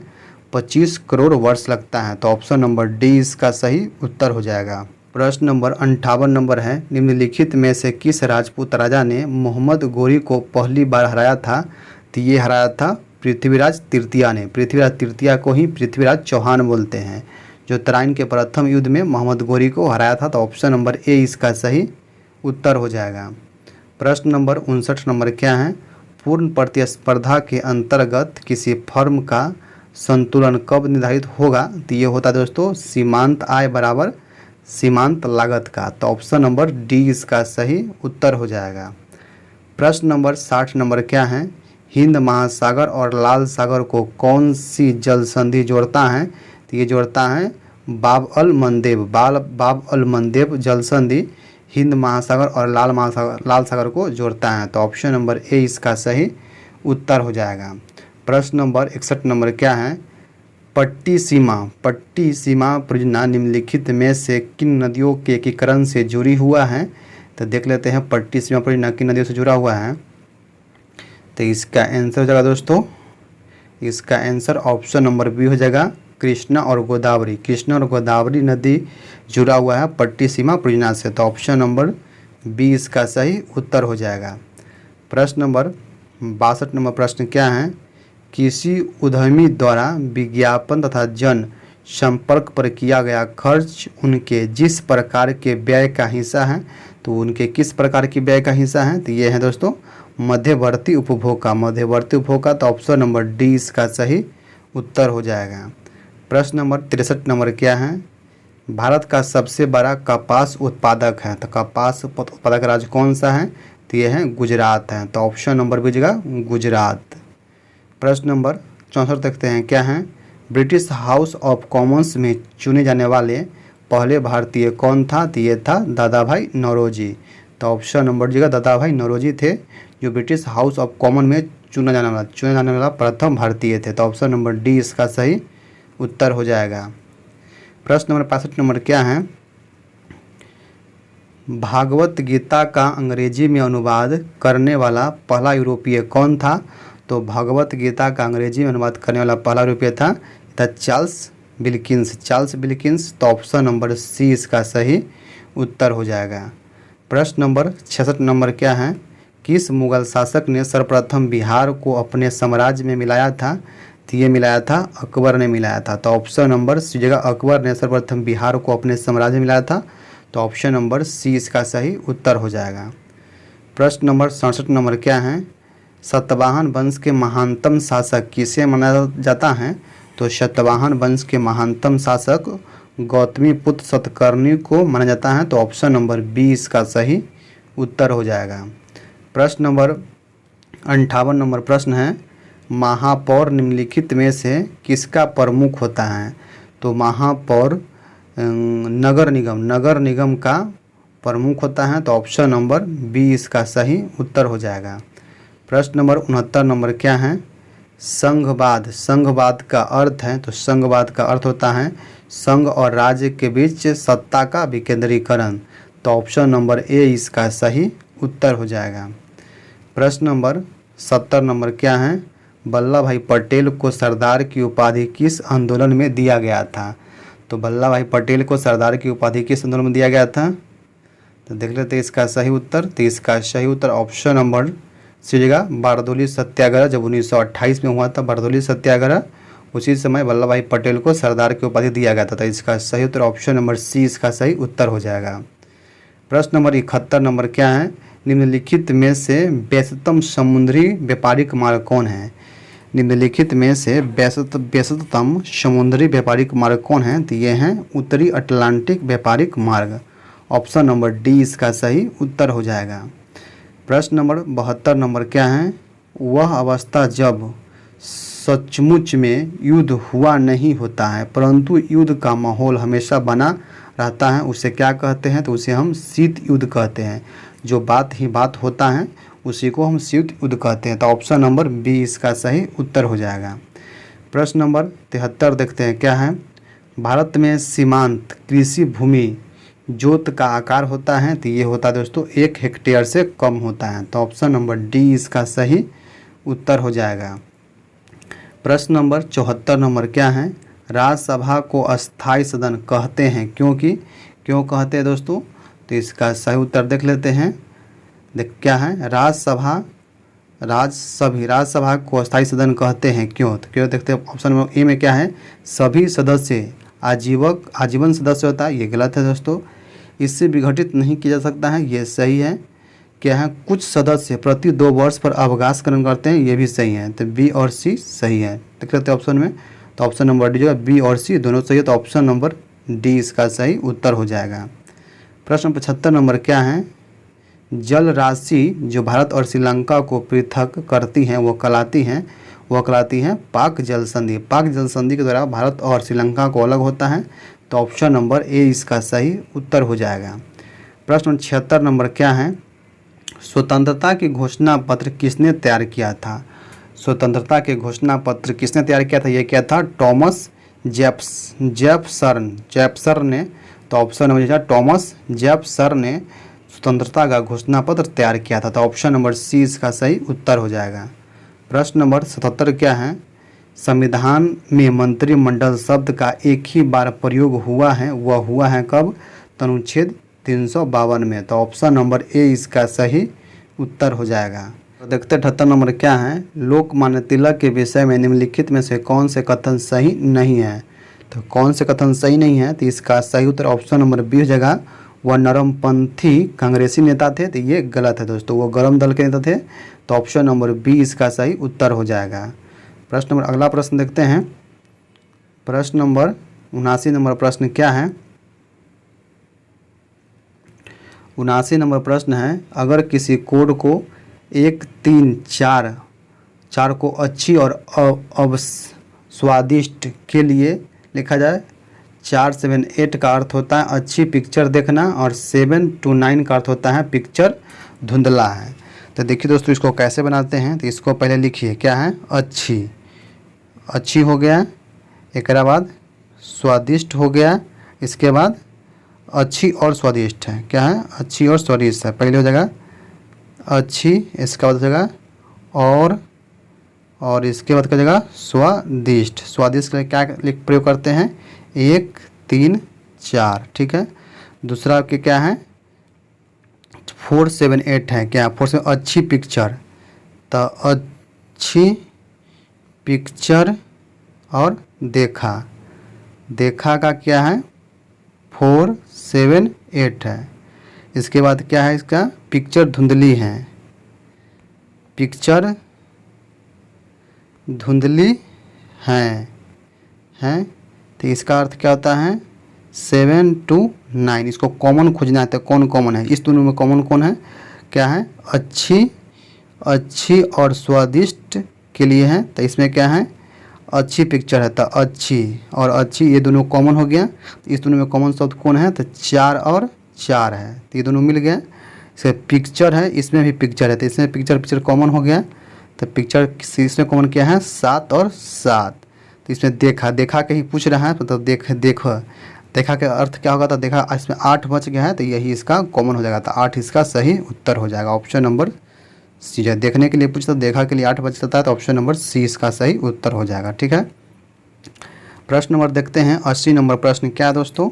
25 करोड़ वर्ष लगता है। तो ऑप्शन नंबर डी इसका सही उत्तर हो जाएगा। प्रश्न नंबर 58 नंबर है, निम्नलिखित में से किस राजपूत राजा ने मोहम्मद गोरी को पहली बार हराया था, तो ये हराया था पृथ्वीराज तृतीया ने। पृथ्वीराज तृतीया को ही पृथ्वीराज चौहान बोलते हैं, जो तराइन के प्रथम युद्ध में मोहम्मद गोरी को हराया था। तो ऑप्शन नंबर ए इसका सही उत्तर हो जाएगा। प्रश्न नंबर 59 नंबर क्या है, पूर्ण प्रतिस्पर्धा के अंतर्गत किसी फर्म का संतुलन कब निर्धारित होगा, तो ये होता है दोस्तों सीमांत आय बराबर सीमांत लागत का। तो ऑप्शन नंबर डी इसका सही उत्तर हो जाएगा। प्रश्न नंबर 60 नंबर क्या है, हिंद महासागर और लाल सागर को कौन सी जल संधि जोड़ता है, तो ये जोड़ता है बाब अल मंदेब जल संधि हिंद महासागर और लाल सागर को जोड़ता है। तो ऑप्शन नंबर ए इसका सही उत्तर हो जाएगा। प्रश्न नंबर 61 नंबर क्या है, पट्टी सीमा परियोजना निम्नलिखित में से किन नदियों के एकीकरण से जुड़ी हुआ है, तो देख लेते हैं पट्टी सीमा परियोजना किन नदियों से जुड़ा हुआ है। तो इसका आंसर हो जाएगा दोस्तों इसका आंसर ऑप्शन नंबर बी हो जाएगा, कृष्णा और गोदावरी। कृष्णा और गोदावरी नदी जुड़ा हुआ है पट्टिसीमा परियोजना से, तो ऑप्शन नंबर बी इसका सही उत्तर हो जाएगा। प्रश्न नंबर 62 नंबर प्रश्न क्या है, किसी उद्यमी द्वारा विज्ञापन तथा जन संपर्क पर किया गया खर्च उनके जिस प्रकार के व्यय का हिस्सा है, तो उनके किस प्रकार की व्यय का हिस्सा है, तो ये है दोस्तों मध्यवर्ती उपभोग का। मध्यवर्ती उपभोग का, तो ऑप्शन नंबर डी इसका सही उत्तर हो जाएगा। प्रश्न नंबर 63 नंबर क्या है, भारत का सबसे बड़ा कपास उत्पादक है, तो कपास उत्पादक राज्य कौन सा है, तो ये है गुजरात है, तो ऑप्शन नंबर बी जगह गुजरात। प्रश्न नंबर 64 देखते हैं क्या है, ब्रिटिश हाउस ऑफ कॉमन्स में चुने जाने वाले पहले भारतीय कौन था, तो ये था दादा भाई नौरोजी, तो ऑप्शन नंबर जगह दादा भाई नौरोजी थे जो ब्रिटिश हाउस ऑफ कॉमन में चुने जाने वाला प्रथम भारतीय थे, तो ऑप्शन नंबर डी इसका सही उत्तर हो जाएगा। प्रश्न नंबर 65 नंबर क्या है, भागवत गीता का अंग्रेजी में अनुवाद करने वाला पहला यूरोपीय कौन था, तो भगवत गीता का अंग्रेजी में अनुवाद करने वाला पहला यूरोपीय था चार्ल्स विल्किंस, तो ऑप्शन नंबर सी इसका सही उत्तर हो जाएगा। प्रश्न नंबर 66 नंबर क्या है, किस मुगल शासक ने सर्वप्रथम बिहार को अपने साम्राज्य में मिलाया था, तो ये मिलाया था अकबर ने मिलाया था, तो ऑप्शन नंबर सी जगह अकबर ने सर्वप्रथम बिहार को अपने साम्राज्य में मिलाया था, तो ऑप्शन नंबर सी इसका सही उत्तर हो जाएगा। प्रश्न नंबर 67 नंबर क्या है, सातवाहन वंश के महानतम शासक किसे माना जाता है, तो सातवाहन वंश के महानतम शासक गौतमी पुत्र सतकर्णी को माना जाता है, तो ऑप्शन नंबर बी इसका सही उत्तर हो जाएगा। प्रश्न नंबर 58 नंबर प्रश्न है, महापौर निम्नलिखित में से किसका प्रमुख होता है, तो महापौर नगर निगम का प्रमुख होता है, तो ऑप्शन नंबर बी इसका सही उत्तर हो जाएगा। प्रश्न नंबर 69 नंबर क्या है, संघवाद का अर्थ है, तो संघवाद का अर्थ होता है संघ और राज्य के बीच सत्ता का विकेंद्रीकरण, तो ऑप्शन नंबर ए इसका सही उत्तर हो जाएगा। प्रश्न नंबर 70 नंबर क्या है, वल्लभ भाई पटेल को सरदार की उपाधि किस आंदोलन में दिया गया था, तो वल्लभ भाई पटेल को सरदार की उपाधि किस आंदोलन में दिया गया था, तो देख लेते हैं इसका सही उत्तर। तो इसका सही उत्तर ऑप्शन नंबर सी जगह बारदोली सत्याग्रह, जब 1928 में हुआ था बारदोली सत्याग्रह, उसी समय वल्लभ भाई पटेल को सरदार की उपाधि दिया गया था, तो इसका सही उत्तर ऑप्शन नंबर सी इसका सही उत्तर हो जाएगा। प्रश्न नंबर 71 नंबर क्या है, निम्नलिखित में से व्यस्ततम समुद्री व्यापारिक मार्ग कौन है, निम्नलिखित में से व्यस्ततम समुद्री व्यापारिक मार्ग कौन है, तो ये हैं उत्तरी अटलांटिक व्यापारिक मार्ग, ऑप्शन नंबर डी इसका सही उत्तर हो जाएगा। प्रश्न नंबर 72 नंबर क्या है, वह अवस्था जब सचमुच में युद्ध हुआ नहीं होता है परंतु युद्ध का माहौल हमेशा बना रहता है उसे क्या कहते हैं, तो उसे हम शीत युद्ध कहते हैं। जो बात ही बात होता है उसी को हम शीत युद्ध कहते हैं, तो ऑप्शन नंबर बी इसका सही उत्तर हो जाएगा। प्रश्न नंबर 73 देखते हैं क्या है, भारत में सीमांत कृषि भूमि जोत का आकार होता है, तो ये होता है दोस्तों 1 हेक्टेयर से कम होता है, तो ऑप्शन नंबर डी इसका सही उत्तर हो जाएगा। प्रश्न नंबर 74 नंबर क्या है, राज्यसभा को अस्थाई सदन कहते हैं क्योंकि क्यों कहते हैं दोस्तों, तो इसका सही उत्तर देख लेते हैं। क्या है, राज्यसभा को अस्थाई सदन कहते हैं क्यों, तो क्यों देखते हैं ऑप्शन नंबर ए में क्या है, सभी सदस्य आजीवन सदस्य होता है, ये गलत है दोस्तों। इससे विघटित नहीं किया जा सकता है, ये सही है। क्या है, कुछ सदस्य प्रति 2 वर्ष पर अवकाश ग्रहण करते हैं, ये भी सही है, तो बी और सी सही है। देख लेते हैं ऑप्शन में, तो ऑप्शन नंबर डी जो है बी और सी दोनों सही है, तो ऑप्शन नंबर डी इसका सही उत्तर हो जाएगा। प्रश्न 75 नंबर क्या है, जल राशि जो भारत और श्रीलंका को पृथक करती हैं वो कहलाती हैं पाक जल संधि। पाक जल संधि के द्वारा भारत और श्रीलंका को अलग होता है, तो ऑप्शन नंबर ए इसका सही उत्तर हो जाएगा। प्रश्न 76 नंबर क्या है, स्वतंत्रता की घोषणा पत्र किसने तैयार किया था, स्वतंत्रता के घोषणा पत्र किसने तैयार किया था, ये क्या था, टॉमस जेफसर ने, तो ऑप्शन नंबर टॉमस जेफसर ने स्वतंत्रता का घोषणा पत्र तैयार किया था, तो ऑप्शन नंबर सी इसका सही उत्तर हो जाएगा। प्रश्न नंबर 77 क्या है, संविधान में मंत्रिमंडल शब्द का एक ही बार प्रयोग हुआ है, वह हुआ है कब? तो अनुच्छेद 352 में। तो ऑप्शन नंबर ए इसका सही उत्तर हो जाएगा। तो देखते 78 नंबर क्या है। लोकमान्य तिलक के विषय में निम्नलिखित में से कौन से कथन सही नहीं है? तो कौन से कथन सही नहीं है? तो इसका सही उत्तर ऑप्शन नंबर बी हो जाएगा। वह नरमपंथी कांग्रेसी नेता थे, तो ये गलत है दोस्तों, वो गरम दल के नेता थे। तो ऑप्शन नंबर बी इसका सही उत्तर हो जाएगा। प्रश्न नंबर अगला प्रश्न देखते हैं। प्रश्न नंबर 79 नंबर प्रश्न क्या है? 79 नंबर प्रश्न है, अगर किसी कोड को 1 3 4 को अच्छी और स्वादिष्ट के लिए लिखा जाए। 4 7 8 का अर्थ होता है अच्छी पिक्चर देखना और 7 to 9 का अर्थ होता है पिक्चर धुंधला है। तो देखिए दोस्तों इसको कैसे बनाते हैं। तो इसको पहले लिखिए, क्या है? अच्छी हो गया, एक बाद स्वादिष्ट हो गया, इसके बाद अच्छी और स्वादिष्ट है। क्या है? अच्छी और स्वादिष्ट है। पहले हो जाएगा अच्छी, इसके बाद हो जाएगा और इसके बाद क्या हो जाएगा? स्वादिष्ट। स्वादिष्ट के लिए क्या प्रयोग करते हैं? 1 3 4, ठीक है। दूसरा के क्या है? 4 7 8 है। क्या? 4 से अच्छी पिक्चर, तो अच्छी पिक्चर और देखा का क्या है? 4 7 8 है। इसके बाद क्या है? इसका पिक्चर धुंधली है, पिक्चर धुंधली हैं। तो इसका अर्थ क्या होता है? 7 to 9। इसको कॉमन खोजना है, तो कौन कॉमन है? इस दोनों में कॉमन कौन है? क्या है? अच्छी और स्वादिष्ट के लिए है। तो इसमें क्या है? अच्छी पिक्चर है, तो अच्छी ये दोनों कॉमन हो गया। तो इस दोनों में कॉमन शब्द कौन है? तो 4 और 4 है, तो ये दोनों मिल गया। इसमें पिक्चर है, इसमें भी पिक्चर है, तो इसमें पिक्चर कॉमन हो गया। तो पिक्चर इसमें कॉमन क्या है? 7 और 7। तो इसमें देखा कहीं पूछ रहा है, तो देखा के अर्थ क्या होगा? तो देखा, इसमें 8 बच गया है, तो यही इसका कॉमन हो जाएगा। तो 8 इसका सही उत्तर हो जाएगा। ऑप्शन नंबर सी है। देखने के लिए पूछता, देखा के लिए 8 बच जाता है, तो ऑप्शन नंबर सी इसका सही उत्तर हो जाएगा। ठीक है। प्रश्न नंबर देखते हैं 80 नंबर प्रश्न क्या है दोस्तों?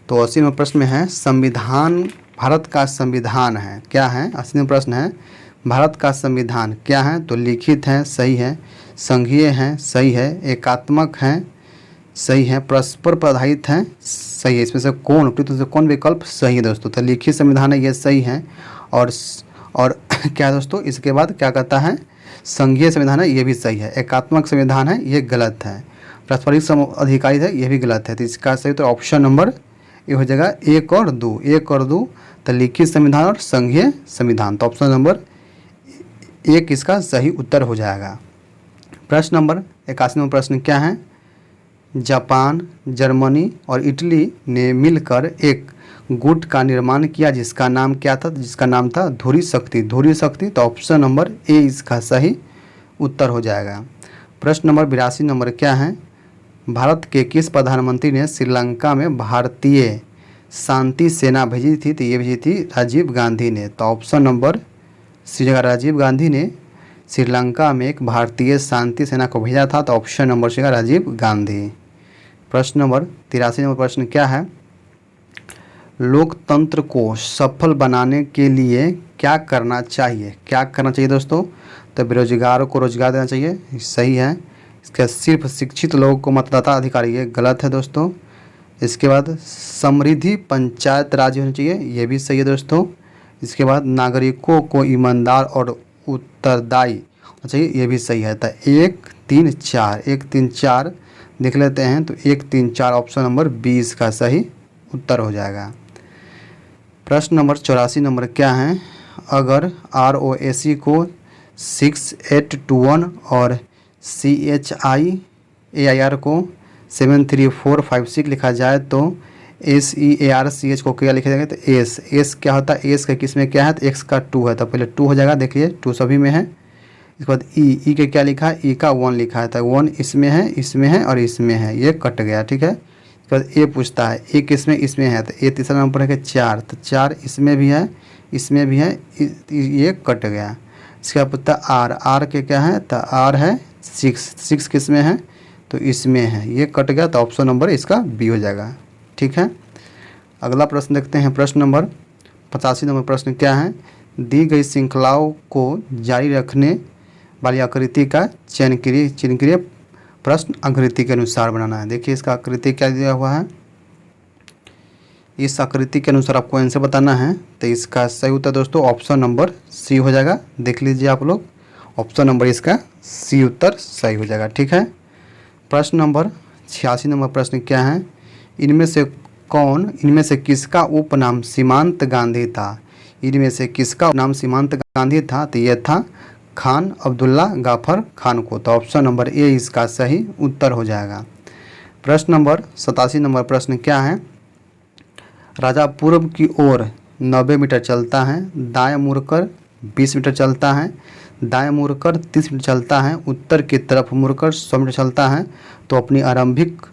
तो 80 नंबर प्रश्न में है संविधान भारत का संविधान है, क्या है? 80 नंबर प्रश्न है भारत का संविधान क्या है? तो लिखित है, सही है। संघीय है, सही है। एकात्मक है, सही है। परस्पर प्राधायित है, सही है। इसमें से कौन विकल्प सही है दोस्तों? तो लिखित संविधान है, ये सही है। और क्या है दोस्तों? इसके बाद क्या कहता है? संघीय संविधान है, ये भी सही है। एकात्मक संविधान है, ये गलत है। पारस्परिक अधिकारी है, ये भी गलत है। तो इसका सही तो ऑप्शन नंबर ये हो जाएगा 1 और 2। तो लिखित संविधान और संघीय संविधान, तो ऑप्शन नंबर 1 इसका सही उत्तर हो जाएगा। प्रश्न नंबर 81 नंबर प्रश्न क्या है? जापान, जर्मनी और इटली ने मिलकर एक गुट का निर्माण किया जिसका नाम क्या था? जिसका नाम था धुरी शक्ति। तो ऑप्शन नंबर ए इसका सही उत्तर हो जाएगा। प्रश्न नंबर 82 नंबर क्या है? भारत के किस प्रधानमंत्री ने श्रीलंका में भारतीय शांति सेना भेजी थी? तो ये भेजी थी राजीव गांधी ने। तो ऑप्शन नंबर सी जगह राजीव गांधी ने श्रीलंका में एक भारतीय शांति सेना को भेजा था। तो option number C Rajiv Gandhi. प्रश्न नंबर 83 नंबर प्रश्न क्या है? लोकतंत्र को सफल बनाने के लिए क्या करना चाहिए? दोस्तों? तो बेरोजगारों को रोजगार देना चाहिए, सही है। इसका सिर्फ शिक्षित लोगों को मतदाता अधिकार, ये गलत है दोस्तों। इसके बाद समृद्धि पंचायत राज होनी चाहिए, ये भी सही है दोस्तों। इसके बाद नागरिकों को ईमानदार और उत्तरदायी होना चाहिए, ये भी सही है। तो 1 3 4 देख लेते हैं। तो 1 3 4 ऑप्शन नंबर 20 का सही उत्तर हो जाएगा। प्रश्न नंबर 84 नंबर क्या है? अगर ROAC को 6821 और CHIAIR को 73456 लिखा जाए तो SEARCH को क्या लिखा जाएगा? तो एस क्या होता है? एस का किस में क्या है? तो एक्स का 2 है, तो पहले 2 हो जाएगा। देखिए 2 सभी में है। इसके बाद ई के क्या लिखा है? ई का 1 लिखा है, तो 1 इसमें है और इसमें है, ये कट गया। ठीक है। इसके बाद ए पूछता है ए किसमें? इसमें है, तो ए तीसरा नंबर है 4, तो 4 इसमें भी है, ये कट गया। इसके बाद पूछता है आर, आर के क्या है, तो आर है 6, 6 किस में है, तो इसमें है, ये कट गया तो ऑप्शन नंबर इसका बी हो जाएगा। ठीक है, अगला प्रश्न देखते हैं। प्रश्न नंबर 85 नंबर प्रश्न क्या है, दी गई श्रृंखलाओं को जारी रखने वाली आकृति का चयन करिए, प्रश्न आकृति के अनुसार बनाना है। देखिए इसका आकृति क्या दिया हुआ है, इस आकृति के अनुसार आपको आंसर बताना है। तो इसका सही उत्तर दोस्तों ऑप्शन नंबर सी हो जाएगा। देख लीजिए आप लोग, ऑप्शन नंबर इसका सी उत्तर सही हो जाएगा। ठीक है, प्रश्न नंबर 86 नंबर प्रश्न क्या है, इनमें से किसका उपनाम सीमांत गांधी था। इनमें से किसका नाम सीमांत गांधी था, तो यह था खान अब्दुल्ला गाफर खान को। तो ऑप्शन नंबर ए इसका सही उत्तर हो जाएगा। प्रश्न नंबर 87 नंबर प्रश्न क्या है, राजा पूर्व की ओर 90 मीटर चलता है, दाएं मुड़कर 20 मीटर चलता है, दाएं मुड़कर 30 मीटर चलता है, उत्तर की तरफ मुड़कर 100 मीटर चलता है, तो अपनी आरंभिक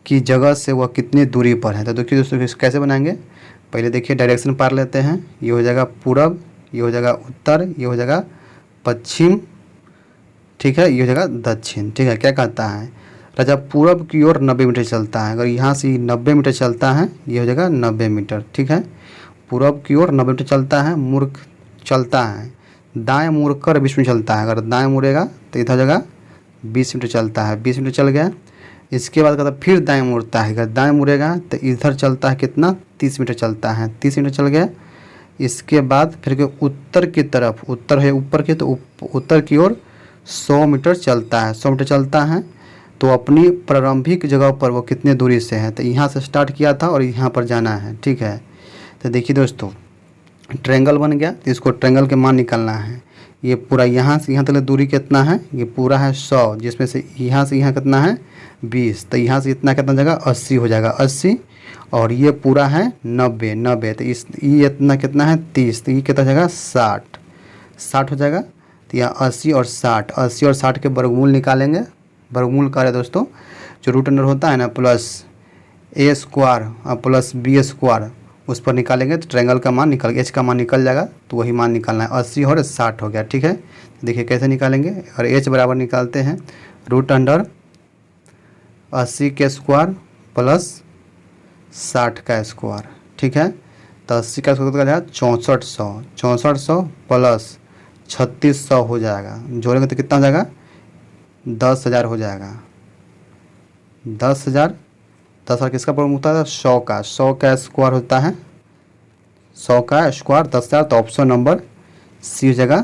की जगह से वह कितनी दूरी पर है। तो देखिए दोस्तों कैसे बनाएंगे, पहले देखिए डायरेक्शन पार लेते हैं, ये हो जाएगा पूरब, ये हो जाएगा उत्तर, ये हो जाएगा पश्चिम, ठीक है, ये हो जाएगा दक्षिण। ठीक है, क्या कहता है, राजा पूरब की ओर 90 मीटर चलता है, अगर यहाँ से 90 मीटर चलता है, ये हो जाएगा 90 मीटर। ठीक है, पूरब की ओर 90 मीटर चलता है, मुड़ चलता है, दाएं मुड़कर 20 मीटर चलता है, अगर दाएं मुड़ेगा तो इधर जगह 20 मीटर चलता है, 20 मीटर चल गया। इसके बाद कहता फिर दाएं मुड़ता है, अगर दाएं मुड़ेगा तो इधर चलता है कितना, 30 मीटर चलता है, 30 मीटर चल गया। इसके बाद फिर उत्तर की तरफ, उत्तर है ऊपर की, तो उत्तर की ओर 100 मीटर चलता है, 100 मीटर चलता है, तो अपनी प्रारंभिक जगह पर वो कितने दूरी से है, तो यहाँ से स्टार्ट किया था और यहाँ पर जाना है। ठीक है, तो देखिए दोस्तों ट्रायंगल बन गया, तो इसको ट्रायंगल के मान निकालना है। ये पूरा यहाँ से यहाँ तक दूरी कितना है, ये पूरा है 100, जिसमें से यहाँ कितना है 20, तो यहाँ से इतना कितना जगह 80 हो जाएगा, 80, और ये पूरा है 90, तो ये इतना कितना है 30, तो ये कितना जगह 60 हो जाएगा। तो यहाँ 80 और 60 के वर्गमूल निकालेंगे। वर्गमूल का है दोस्तों, जो रूट अंडर होता है ना, प्लस a स्क्वायर और प्लस b स्क्वायर, उस पर निकालेंगे तो ट्रायंगल का मान निकल, h का मान निकल जाएगा, तो वही मान निकालना है। 80 और 60 हो गया। ठीक है, देखिए कैसे निकालेंगे, और h बराबर निकालते हैं रूट अंडर 80 के स्क्वायर प्लस 60 का स्क्वायर। ठीक है, तो 80 का स्क्वायर का जाएगा 6400 प्लस 3600 हो जाएगा, जोड़ेंगे तो कितना हो जाएगा 10,000 हो जाएगा। 10,000 किसका प्रॉब्लम होता है, 100 का स्क्वायर होता है, 100 का स्क्वायर 10,000, तो ऑप्शन नंबर सी हो जाएगा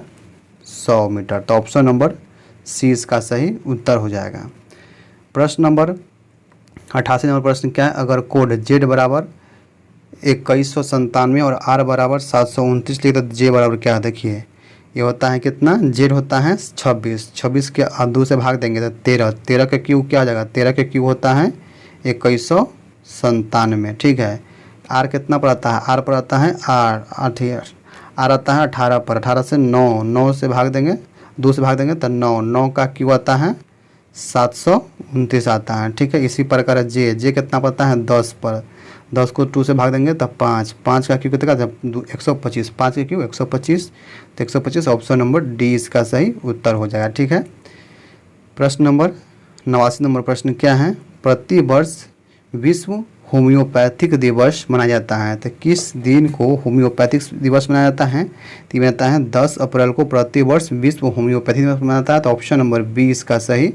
100 मीटर। तो ऑप्शन नंबर सी इसका सही उत्तर हो जाएगा। प्रश्न नंबर 88 नंबर प्रश्न क्या है, अगर कोड z बराबर 2197 और r बराबर 729 लिखे तो j बराबर क्या है। देखिए ये होता है कितना, z होता है 26 के 2 से भाग देंगे तो 13 का क्यूब क्या हो जाएगा, 13 का क्यूब होता है 2197। ठीक है, r कितना पर आता है, r पर आता है r आता है 18 पर, 18 से 9 से भाग देंगे, 2 से भाग देंगे तो 9 का क्यूब आता है 729 आता है। ठीक है, इसी प्रकार जे कितना पड़ता है 10 पर, 10 को 2 से भाग देंगे तो 5 का क्यूब कितना 125, 5 का क्यूब 125, तो 125 ऑप्शन नंबर डी इसका सही उत्तर हो जाएगा। ठीक है, प्रश्न नंबर 89 नंबर प्रश्न क्या है, प्रति वर्ष विश्व होम्योपैथिक दिवस मनाया जाता है, तो किस दिन को होम्योपैथिक दिवस मनाया जाता है, तो ये मनाता है 10 अप्रैल को प्रति वर्ष विश्व होम्योपैथिक दिवस मनाया जाता है, तो ऑप्शन नंबर बी इसका सही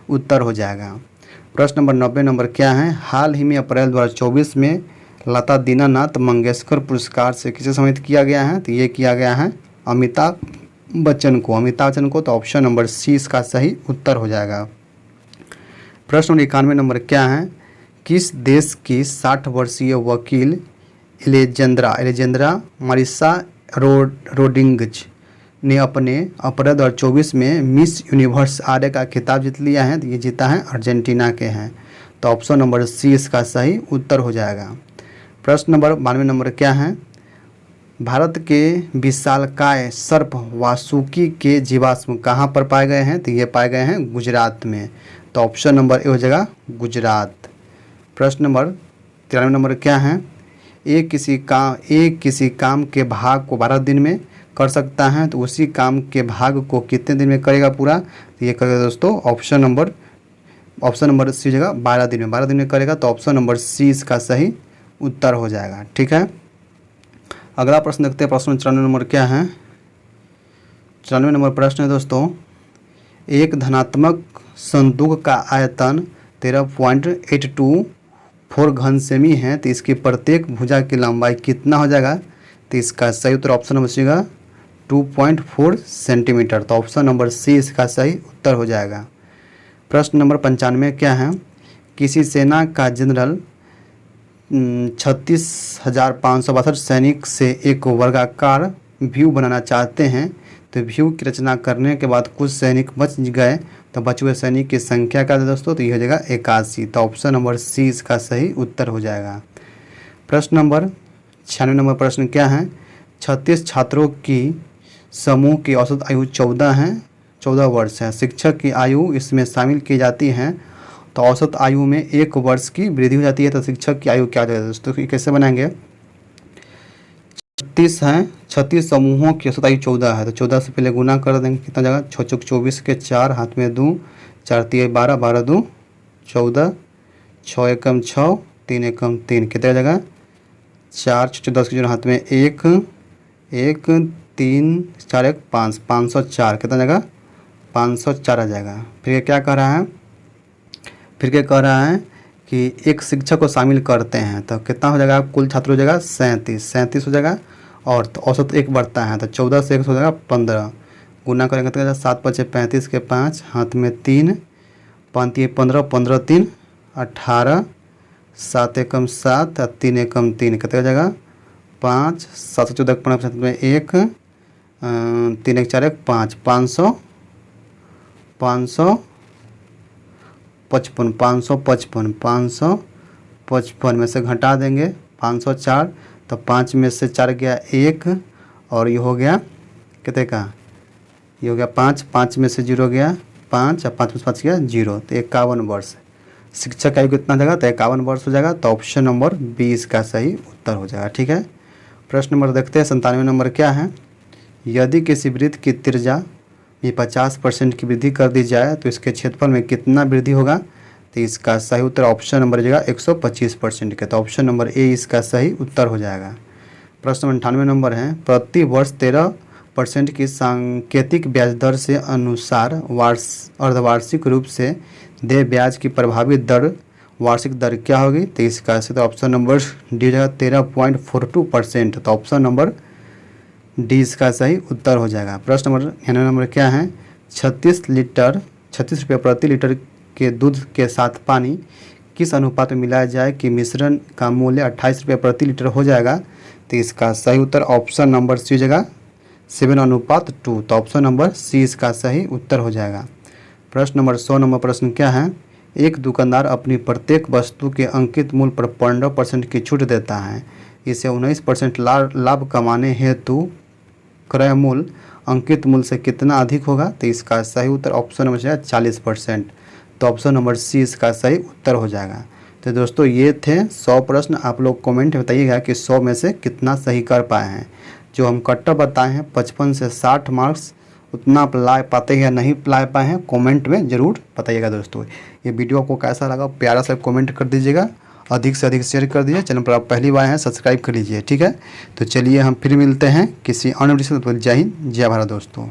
उत्तर हो जाएगा। प्रश्न नंबर 90 नंबर क्या है, हाल ही में अप्रैल 2024 में लता दीनानाथ मंगेशकर पुरस्कार से किसे सम्मानित किया गया है, तो ये किया गया है अमिताभ बच्चन को, तो ऑप्शन नंबर सी इसका सही उत्तर हो जाएगा। प्रश्न नंबर 91 नंबर क्या है, किस देश की 60 वर्षीय वकील एलेजेंद्रा मारिसा रोड्रिग्ज ने अपने अप्रैल 2024 में मिस यूनिवर्स आर्य का खिताब जीत लिया है, तो ये जीता है अर्जेंटीना के हैं, तो ऑप्शन नंबर सी इसका सही उत्तर हो जाएगा। प्रश्न नंबर 92 नंबर क्या है, भारत के विशालकाय सर्प वासुकी के जीवाश्म कहाँ पर पाए गए हैं, तो ये पाए गए हैं गुजरात में, तो ऑप्शन नंबर ए हो जाएगा गुजरात। प्रश्न नंबर 93 नंबर क्या है, एक किसी काम के भाग को 12 दिन में कर सकता है, तो उसी काम के भाग को कितने दिन में करेगा पूरा, तो ये करेगा दोस्तों ऑप्शन नंबर सी जगह 12 दिन में, 12 दिन में करेगा, तो ऑप्शन नंबर सी इसका सही उत्तर हो जाएगा। ठीक है, अगला प्रश्न देखते हैं। प्रश्न 94 नंबर क्या है। 94 नंबर प्रश्न है दोस्तों, एक धनात्मक संदूक का आयतन 13.824 घन सेमी है, तो इसकी प्रत्येक भुजा की लंबाई कितना हो जाएगा, तो इसका सही उत्तर ऑप्शन नंबर सी होगा 2.4 सेंटीमीटर, तो ऑप्शन नंबर सी इसका सही उत्तर हो जाएगा। प्रश्न नंबर 95 क्या है। किसी सेना का जनरल 36,562 सैनिक से एक वर्गाकार व्यू बनाना चाहते हैं, तो व्यू की रचना करने के बाद कुछ सैनिक बच गए, तो बचे हुए सैनिक की संख्या क्या है दोस्तों, तो ये हो जाएगा 81, तो ऑप्शन नंबर सी इसका सही उत्तर हो जाएगा। प्रश्न नंबर 96 नंबर प्रश्न क्या है। 36 छात्रों की समूह की औसत आयु 14 वर्ष है। शिक्षक की आयु इसमें शामिल की जाती है, तो औसत आयु में 1 वर्ष की वृद्धि हो जाती है, तो शिक्षक की आयु क्या हो जाएगा दोस्तों, कैसे बनाएंगे। 36 हैं, 36 समूहों की औसत आयु 14 है, तो 14 से पहले गुना कर देंगे, कितना जाएगा 6 चौक 24 के 4 हाथ में 2, 4 तिया 12, 12 2 14, 6 एकम 6, 3 एकम 3, कितना जाएगा 4 6 10 के जो हाथ में 1 3 4 1 5, 504, कितना जाएगा 504 आ जाएगा। फिर क्या कह रहा है, कि एक शिक्षक को शामिल करते हैं, तो कितना हो जाएगा, कुल छात्र हो जाएगा 37 हो जाएगा, और तो औसत 1 बढ़ता है, तो 14 से 1 हो जाएगा 15, गुना करेंगे तो 7 5 35 के 5 हाथ में 3, 5 ये 15, 15 3 18, 7 एकम 7, 3 एकम 3, कितना हो जाएगा 5, 7 14 15 में 1, 3 1 4 1 5, 555 में से घटा देंगे 504, तो 5 में से 4 गया 1, और ये हो गया कितने का, ये हो गया 5 में से 0 गया 5, और 5 में से 5 गया 0, तो 51 वर्ष। शिक्षक आयु कितना जाएगा, तो 51 वर्ष हो जाएगा, तो ऑप्शन नंबर 20 का सही उत्तर हो जाएगा। ठीक है, प्रश्न नंबर देखते हैं। 97 नंबर क्या है। यदि किसी वृत्त की त्रिज्या में 50% की वृद्धि कर दी जाए, तो इसके क्षेत्रफल में कितना वृद्धि होगा, तो इसका सही उत्तर ऑप्शन नंबर जाएगा 125% के, तो ऑप्शन नंबर ए इसका सही उत्तर हो जाएगा। प्रश्न 98 नंबर है। प्रति वर्ष 13% की सांकेतिक ब्याज दर से अनुसार अर्धवार्षिक रूप से देय ब्याज की प्रभावी दर वार्षिक दर क्या होगी, तो इसका सही ऑप्शन नंबर डी जाएगा 13.42%, तो ऑप्शन नंबर डी इसका सही उत्तर हो जाएगा। प्रश्न नंबर 99 नंबर क्या है। 36 रुपये प्रति लीटर के दूध के साथ पानी किस अनुपात में मिलाया जाए कि मिश्रण का मूल्य 28 रुपये प्रति लीटर हो जाएगा, तो इसका सही उत्तर ऑप्शन नंबर सी जगह 7:2, तो ऑप्शन नंबर सी इसका सही उत्तर हो जाएगा। प्रश्न नंबर 100 नंबर प्रश्न क्या है। एक दुकानदार अपनी प्रत्येक वस्तु के अंकित मूल्य पर 15% की छूट देता है। इसे 19% लाभ कमाने हेतु क्रय मूल्य अंकित मूल्य से कितना अधिक होगा, तो इसका सही उत्तर ऑप्शन नंबर 40%, तो ऑप्शन नंबर सी इसका सही उत्तर हो जाएगा। तो दोस्तों ये थे 100 प्रश्न। आप लोग कमेंट में बताइएगा कि 100 में से कितना सही कर पाए हैं। जो हम कट्टर बताए हैं 55 से 60 मार्क्स, उतना आप ला पाते हैं या नहीं ला पाए हैं, कमेंट में ज़रूर बताइएगा। दोस्तों ये वीडियो आपको कैसा लगा प्यारा सा कमेंट कर दीजिएगा, अधिक से अधिक शेयर कर दीजिए। चैनल पर आप पहली बार हैं सब्सक्राइब कर लीजिए। ठीक है, तो चलिए हम फिर मिलते हैं किसी अन्य वीडियो से। जय हिंद, जय भारत दोस्तों।